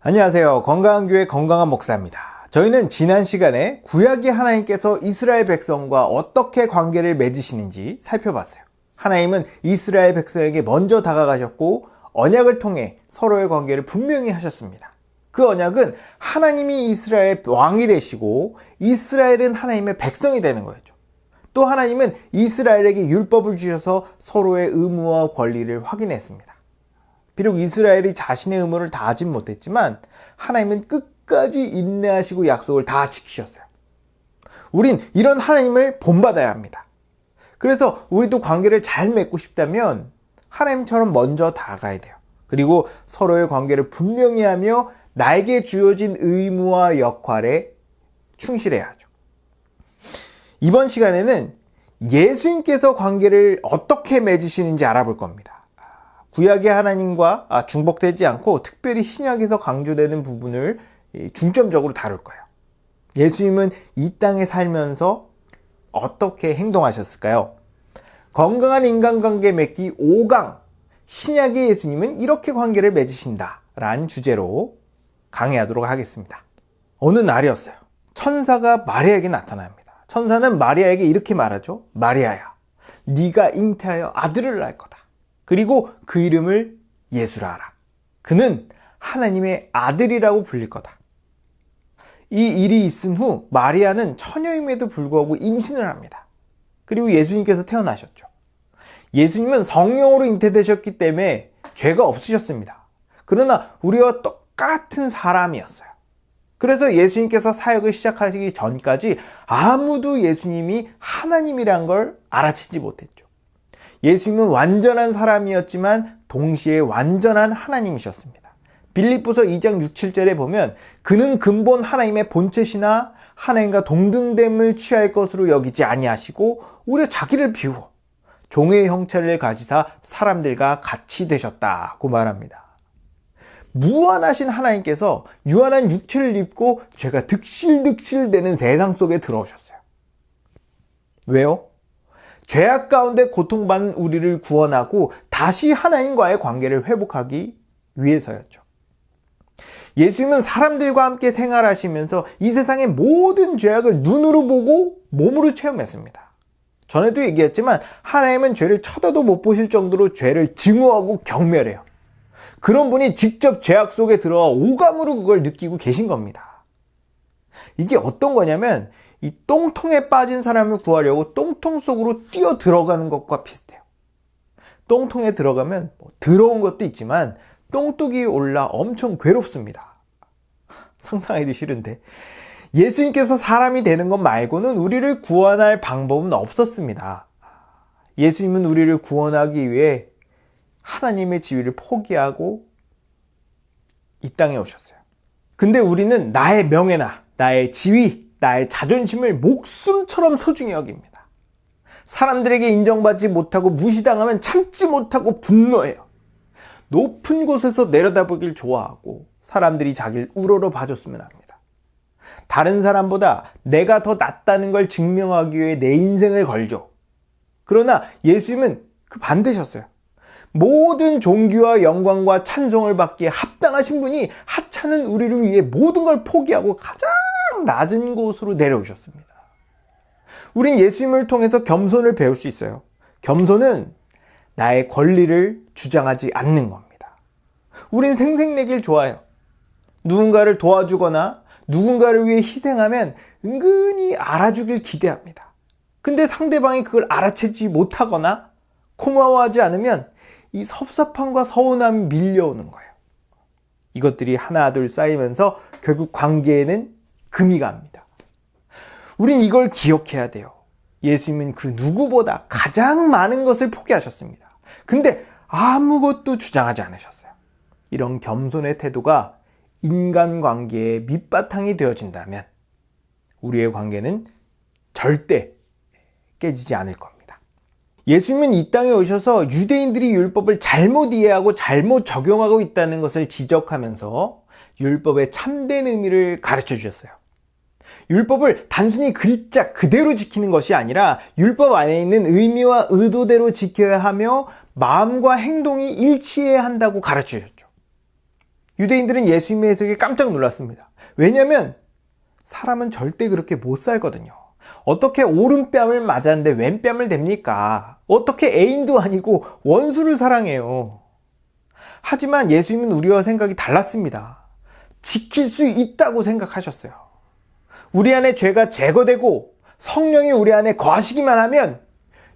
안녕하세요. 건강한 교회 건강한 목사입니다. 저희는 지난 시간에 구약의 하나님께서 이스라엘 백성과 어떻게 관계를 맺으시는지 살펴봤어요. 하나님은 이스라엘 백성에게 먼저 다가가셨고 언약을 통해 서로의 관계를 분명히 하셨습니다. 그 언약은 하나님이 이스라엘 왕이 되시고 이스라엘은 하나님의 백성이 되는 거였죠. 또 하나님은 이스라엘에게 율법을 주셔서 서로의 의무와 권리를 확인했습니다. 비록 이스라엘이 자신의 의무를 다하진 못했지만 하나님은 끝까지 인내하시고 약속을 다 지키셨어요. 우린 이런 하나님을 본받아야 합니다. 그래서 우리도 관계를 잘 맺고 싶다면 하나님처럼 먼저 다가가야 돼요. 그리고 서로의 관계를 분명히 하며 나에게 주어진 의무와 역할에 충실해야 하죠. 이번 시간에는 예수님께서 관계를 어떻게 맺으시는지 알아볼 겁니다. 구약의 하나님과 중복되지 않고 특별히 신약에서 강조되는 부분을 중점적으로 다룰 거예요. 예수님은 이 땅에 살면서 어떻게 행동하셨을까요? 건강한 인간관계 맺기 5강, 신약의 예수님은 이렇게 관계를 맺으신다 라는 주제로 강의하도록 하겠습니다. 어느 날이었어요. 천사가 마리아에게 나타납니다. 천사는 마리아에게 이렇게 말하죠. 마리아야, 네가 잉태하여 아들을 낳을 거다. 그리고 그 이름을 예수라 하라. 그는 하나님의 아들이라고 불릴 거다. 이 일이 있은 후 마리아는 처녀임에도 불구하고 임신을 합니다. 그리고 예수님께서 태어나셨죠. 예수님은 성령으로 잉태되셨기 때문에 죄가 없으셨습니다. 그러나 우리와 똑같은 사람이었어요. 그래서 예수님께서 사역을 시작하시기 전까지 아무도 예수님이 하나님이란 걸 알아채지 못했죠. 예수님은 완전한 사람이었지만 동시에 완전한 하나님이셨습니다. 빌립보서 2장 6, 7절에 보면 그는 근본 하나님의 본체시나 하나님과 동등됨을 취할 것으로 여기지 아니하시고 오히려 자기를 비우어 종의 형체를 가지사 사람들과 같이 되셨다고 말합니다. 무한하신 하나님께서 유한한 육체를 입고 죄가 득실득실되는 세상 속에 들어오셨어요. 왜요? 죄악 가운데 고통받는 우리를 구원하고 다시 하나님과의 관계를 회복하기 위해서였죠. 예수님은 사람들과 함께 생활하시면서 이 세상의 모든 죄악을 눈으로 보고 몸으로 체험했습니다. 전에도 얘기했지만 하나님은 죄를 쳐다도 못 보실 정도로 죄를 증오하고 경멸해요. 그런 분이 직접 죄악 속에 들어와 오감으로 그걸 느끼고 계신 겁니다. 이게 어떤 거냐면 이 똥통에 빠진 사람을 구하려고 똥통 속으로 뛰어 들어가는 것과 비슷해요. 똥통에 들어가면 더러운 것도 있지만 똥뚝이 올라 엄청 괴롭습니다. 상상하기도 싫은데 예수님께서 사람이 되는 것 말고는 우리를 구원할 방법은 없었습니다. 예수님은 우리를 구원하기 위해 하나님의 지위를 포기하고 이 땅에 오셨어요. 근데 우리는 나의 명예나 나의 지위, 나의 자존심을 목숨처럼 소중히 여깁니다. 사람들에게 인정받지 못하고 무시당하면 참지 못하고 분노해요. 높은 곳에서 내려다보길 좋아하고 사람들이 자기를 우러러 봐줬으면 합니다. 다른 사람보다 내가 더 낫다는 걸 증명하기 위해 내 인생을 걸죠. 그러나 예수님은 그 반대셨어요. 모든 존귀와 영광과 찬송을 받기에 합당하신 분이 하찮은 우리를 위해 모든 걸 포기하고 가장 낮은 곳으로 내려오셨습니다. 우린 예수님을 통해서 겸손을 배울 수 있어요. 겸손은 나의 권리를 주장하지 않는 겁니다. 우린 생색내길 좋아해요. 누군가를 도와주거나 누군가를 위해 희생하면 은근히 알아주길 기대합니다. 근데 상대방이 그걸 알아채지 못하거나 고마워하지 않으면 이 섭섭함과 서운함이 밀려오는 거예요. 이것들이 하나 둘 쌓이면서 결국 관계에는 금이 갑니다. 우린 이걸 기억해야 돼요. 예수님은 그 누구보다 가장 많은 것을 포기하셨습니다. 근데 아무것도 주장하지 않으셨어요. 이런 겸손의 태도가 인간관계의 밑바탕이 되어진다면 우리의 관계는 절대 깨지지 않을 겁니다. 예수님은 이 땅에 오셔서 유대인들이 율법을 잘못 이해하고 잘못 적용하고 있다는 것을 지적하면서 율법의 참된 의미를 가르쳐 주셨어요. 율법을 단순히 글자 그대로 지키는 것이 아니라 율법 안에 있는 의미와 의도대로 지켜야 하며 마음과 행동이 일치해야 한다고 가르쳐 주셨죠. 유대인들은 예수님의 해석에 깜짝 놀랐습니다. 왜냐하면 사람은 절대 그렇게 못 살거든요. 어떻게 오른뺨을 맞았는데 왼뺨을 댑니까? 어떻게 애인도 아니고 원수를 사랑해요? 하지만 예수님은 우리와 생각이 달랐습니다. 지킬 수 있다고 생각하셨어요. 우리 안에 죄가 제거되고 성령이 우리 안에 거하시기만 하면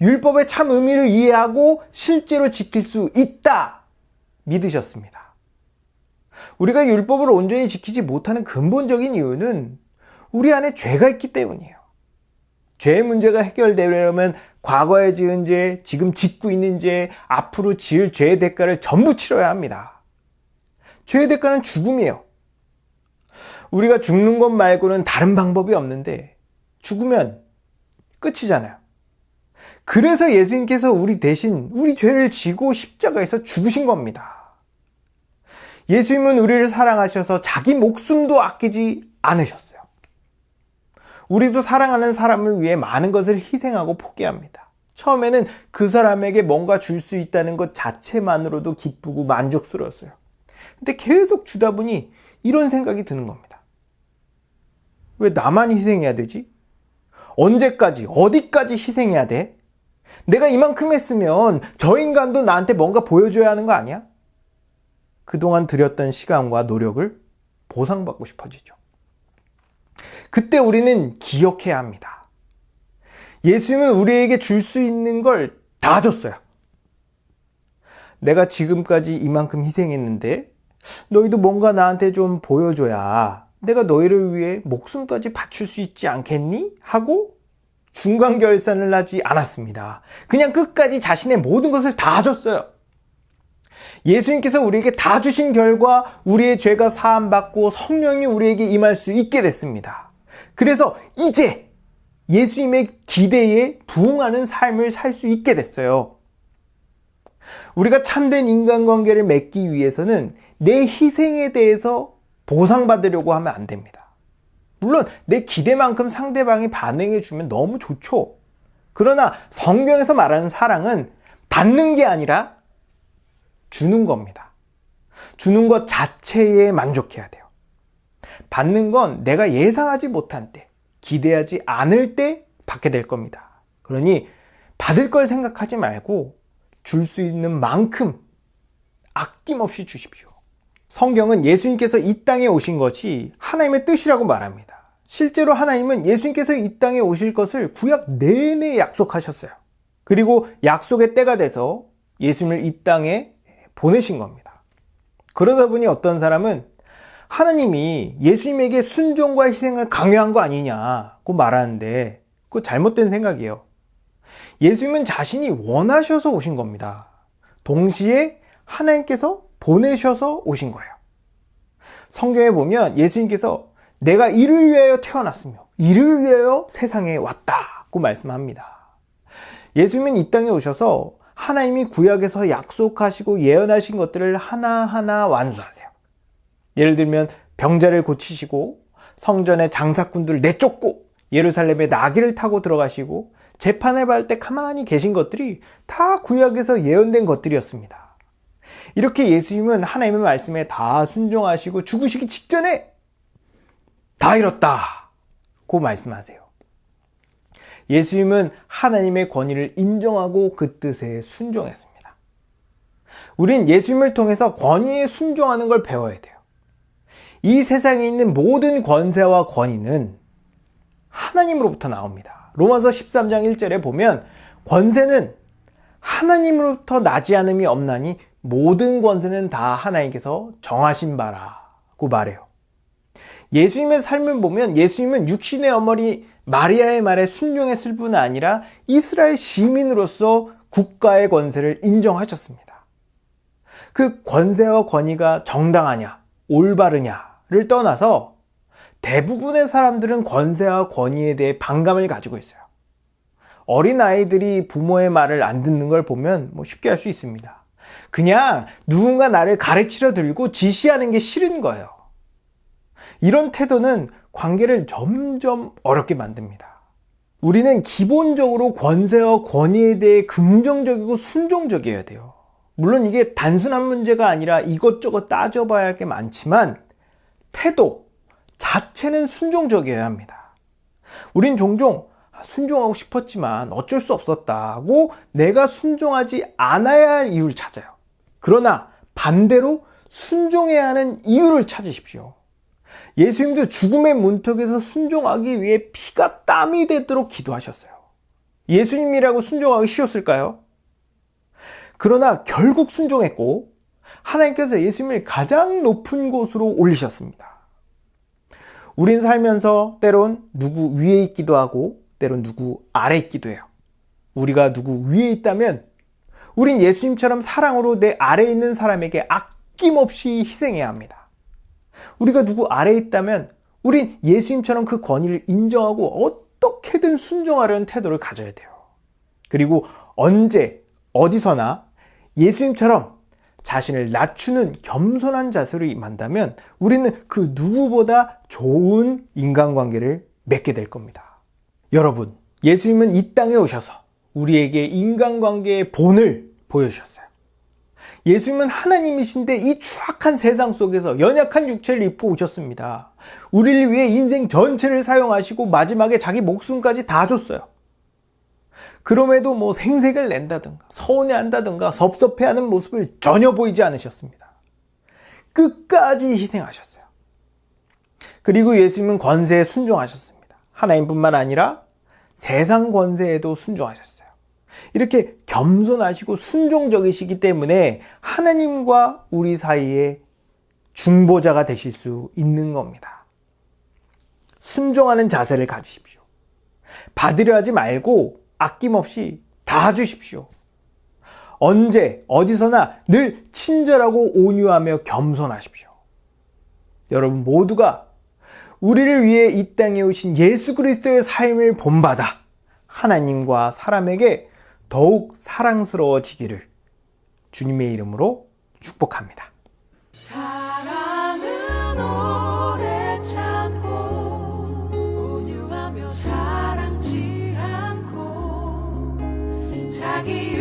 율법의 참 의미를 이해하고 실제로 지킬 수 있다 믿으셨습니다. 우리가 율법을 온전히 지키지 못하는 근본적인 이유는 우리 안에 죄가 있기 때문이에요. 죄의 문제가 해결되려면 과거에 지은 죄, 지금 짓고 있는 죄, 앞으로 지을 죄의 대가를 전부 치러야 합니다. 죄의 대가는 죽음이에요. 우리가 죽는 것 말고는 다른 방법이 없는데 죽으면 끝이잖아요. 그래서 예수님께서 우리 대신 우리 죄를 지고 십자가에서 죽으신 겁니다. 예수님은 우리를 사랑하셔서 자기 목숨도 아끼지 않으셨어요. 우리도 사랑하는 사람을 위해 많은 것을 희생하고 포기합니다. 처음에는 그 사람에게 뭔가 줄 수 있다는 것 자체만으로도 기쁘고 만족스러웠어요. 근데 계속 주다 보니 이런 생각이 드는 겁니다. 왜 나만 희생해야 되지? 언제까지, 어디까지 희생해야 돼? 내가 이만큼 했으면 저 인간도 나한테 뭔가 보여줘야 하는 거 아니야? 그동안 들였던 시간과 노력을 보상받고 싶어지죠. 그때 우리는 기억해야 합니다. 예수님은 우리에게 줄 수 있는 걸 다 줬어요. 내가 지금까지 이만큼 희생했는데 너희도 뭔가 나한테 좀 보여줘야 내가 너희를 위해 목숨까지 바칠 수 있지 않겠니? 하고 중간 결산을 하지 않았습니다. 그냥 끝까지 자신의 모든 것을 다 줬어요. 예수님께서 우리에게 다 주신 결과 우리의 죄가 사함받고 성령이 우리에게 임할 수 있게 됐습니다. 그래서 이제 예수님의 기대에 부응하는 삶을 살 수 있게 됐어요. 우리가 참된 인간관계를 맺기 위해서는 내 희생에 대해서 보상받으려고 하면 안 됩니다. 물론 내 기대만큼 상대방이 반응해주면 너무 좋죠. 그러나 성경에서 말하는 사랑은 받는 게 아니라 주는 겁니다. 주는 것 자체에 만족해야 돼요. 받는 건 내가 예상하지 못한 때, 기대하지 않을 때 받게 될 겁니다. 그러니 받을 걸 생각하지 말고 줄 수 있는 만큼 아낌없이 주십시오. 성경은 예수님께서 이 땅에 오신 것이 하나님의 뜻이라고 말합니다. 실제로 하나님은 예수님께서 이 땅에 오실 것을 구약 내내 약속하셨어요. 그리고 약속의 때가 돼서 예수님을 이 땅에 보내신 겁니다. 그러다 보니 어떤 사람은 하나님이 예수님에게 순종과 희생을 강요한 거 아니냐고 말하는데 그거 잘못된 생각이에요. 예수님은 자신이 원하셔서 오신 겁니다. 동시에 하나님께서 보내셔서 오신 거예요. 성경에 보면 예수님께서 내가 이를 위하여 태어났으며 이를 위하여 세상에 왔다고 말씀합니다. 예수님은 이 땅에 오셔서 하나님이 구약에서 약속하시고 예언하신 것들을 하나하나 완수하세요. 예를 들면 병자를 고치시고 성전의 장사꾼들을 내쫓고 예루살렘에 나귀를 타고 들어가시고 재판을 받을 때 가만히 계신 것들이 다 구약에서 예언된 것들이었습니다. 이렇게 예수님은 하나님의 말씀에 다 순종하시고 죽으시기 직전에 다 이뤘다고 말씀하세요. 예수님은 하나님의 권위를 인정하고 그 뜻에 순종했습니다. 우린 예수님을 통해서 권위에 순종하는 걸 배워야 돼요. 이 세상에 있는 모든 권세와 권위는 하나님으로부터 나옵니다. 로마서 13장 1절에 보면 권세는 하나님으로부터 나지 않음이 없나니 모든 권세는 다 하나님께서 정하신 바라고 말해요. 예수님의 삶을 보면 예수님은 육신의 어머니 마리아의 말에 순종했을 뿐 아니라 이스라엘 시민으로서 국가의 권세를 인정하셨습니다. 그 권세와 권위가 정당하냐, 올바르냐를 떠나서 대부분의 사람들은 권세와 권위에 대해 반감을 가지고 있어요. 어린아이들이 부모의 말을 안 듣는 걸 보면 쉽게 할 수 있습니다. 그냥 누군가 나를 가르치려 들고 지시하는 게 싫은 거예요. 이런 태도는 관계를 점점 어렵게 만듭니다. 우리는 기본적으로 권세와 권위에 대해 긍정적이고 순종적이어야 돼요. 물론 이게 단순한 문제가 아니라 이것저것 따져봐야 할 게 많지만 태도 자체는 순종적이어야 합니다. 우린 종종 순종하고 싶었지만 어쩔 수 없었다고 내가 순종하지 않아야 할 이유를 찾아요. 그러나 반대로 순종해야 하는 이유를 찾으십시오. 예수님도 죽음의 문턱에서 순종하기 위해 피가 땀이 되도록 기도하셨어요. 예수님이라고 순종하기 쉬웠을까요? 그러나 결국 순종했고 하나님께서 예수님을 가장 높은 곳으로 올리셨습니다. 우린 살면서 때론 누구 위에 있기도 하고 때론 누구 아래 있기도 해요. 우리가 누구 위에 있다면 우린 예수님처럼 사랑으로 내 아래에 있는 사람에게 아낌없이 희생해야 합니다. 우리가 누구 아래에 있다면 우린 예수님처럼 그 권위를 인정하고 어떻게든 순종하려는 태도를 가져야 돼요. 그리고 언제 어디서나 예수님처럼 자신을 낮추는 겸손한 자세로 임한다면 우리는 그 누구보다 좋은 인간관계를 맺게 될 겁니다. 여러분, 예수님은 이 땅에 오셔서 우리에게 인간관계의 본을 보여주셨어요. 예수님은 하나님이신데 이 추악한 세상 속에서 연약한 육체를 입고 오셨습니다. 우리를 위해 인생 전체를 사용하시고 마지막에 자기 목숨까지 다 줬어요. 그럼에도 생색을 낸다든가 서운해한다든가 섭섭해하는 모습을 전혀 보이지 않으셨습니다. 끝까지 희생하셨어요. 그리고 예수님은 권세에 순종하셨습니다. 하나님뿐만 아니라 세상 권세에도 순종하셨어요. 이렇게 겸손하시고 순종적이시기 때문에 하나님과 우리 사이에 중보자가 되실 수 있는 겁니다. 순종하는 자세를 가지십시오. 받으려 하지 말고 아낌없이 다 주십시오. 언제 어디서나 늘 친절하고 온유하며 겸손하십시오. 여러분 모두가 우리를 위해 이 땅에 오신 예수 그리스도의 삶을 본받아 하나님과 사람에게 더욱 사랑스러워지기를 주님의 이름으로 축복합니다. 사랑은 오래 참고 온유하며 사랑치 않고 자기